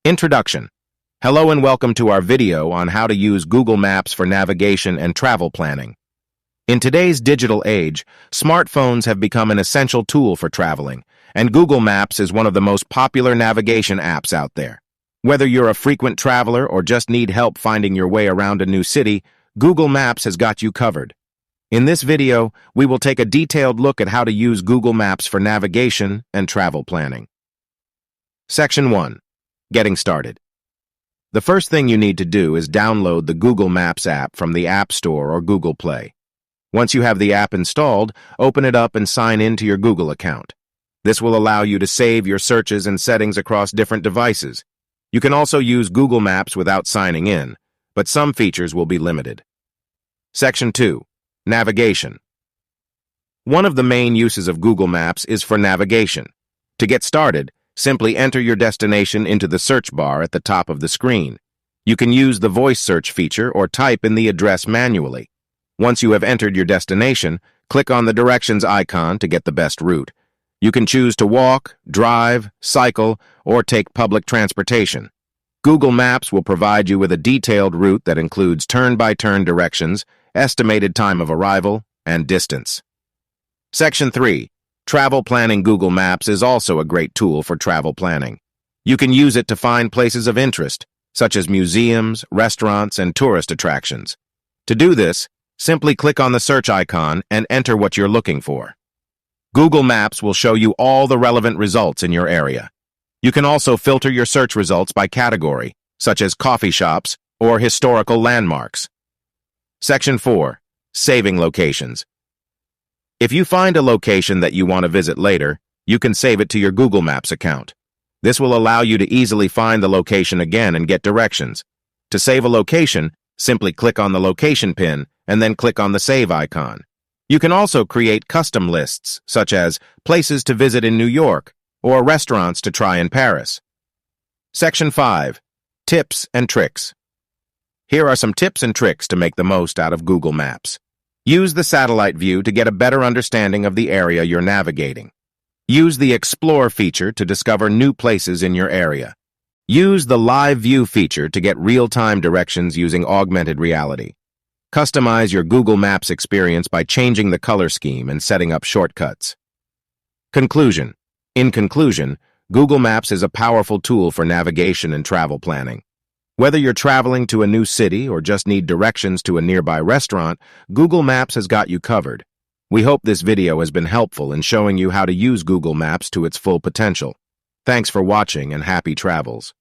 Introduction. Hello and welcome to our video on how to use Google Maps for navigation and travel planning. In today's digital age, smartphones have become an essential tool for traveling, and Google Maps is one of the most popular navigation apps out there. Whether you're a frequent traveler or just need help finding your way around a new city, Google Maps has got you covered. In this video, we will take a detailed look at how to use Google Maps for navigation and travel planning. Section 1. Getting started. The first thing you need to do is download the Google Maps app from the App Store or Google Play. Once you have the app installed, open it up and sign in to your Google account. This will allow you to save your searches and settings across different devices. You can also use Google Maps without signing in, but some features will be limited. Section 2. Navigation. One of the main uses of Google Maps is for navigation. To get started, simply enter your destination into the search bar at the top of the screen. You can use the voice search feature or type in the address manually. Once you have entered your destination, click on the directions icon to get the best route. You can choose to walk, drive, cycle, or take public transportation. Google Maps will provide you with a detailed route that includes turn-by-turn directions, estimated time of arrival, and distance. Section 3. Travel planning. Google Maps is also a great tool for travel planning. You can use it to find places of interest, such as museums, restaurants, and tourist attractions. To do this, simply click on the search icon and enter what you're looking for. Google Maps will show you all the relevant results in your area. You can also filter your search results by category, such as coffee shops or historical landmarks. Section 4. Saving locations. If you find a location that you want to visit later, you can save it to your Google Maps account. This will allow you to easily find the location again and get directions. To save a location, simply click on the location pin and then click on the save icon. You can also create custom lists, such as places to visit in New York or restaurants to try in Paris. Section 5. Tips and tricks. Here are some tips and tricks to make the most out of Google Maps. Use the satellite view to get a better understanding of the area you're navigating. Use the Explore feature to discover new places in your area. Use the Live View feature to get real-time directions using augmented reality. Customize your Google Maps experience by changing the color scheme and setting up shortcuts. Conclusion. In conclusion, Google Maps is a powerful tool for navigation and travel planning. Whether you're traveling to a new city or just need directions to a nearby restaurant, Google Maps has got you covered. We hope this video has been helpful in showing you how to use Google Maps to its full potential. Thanks for watching and happy travels.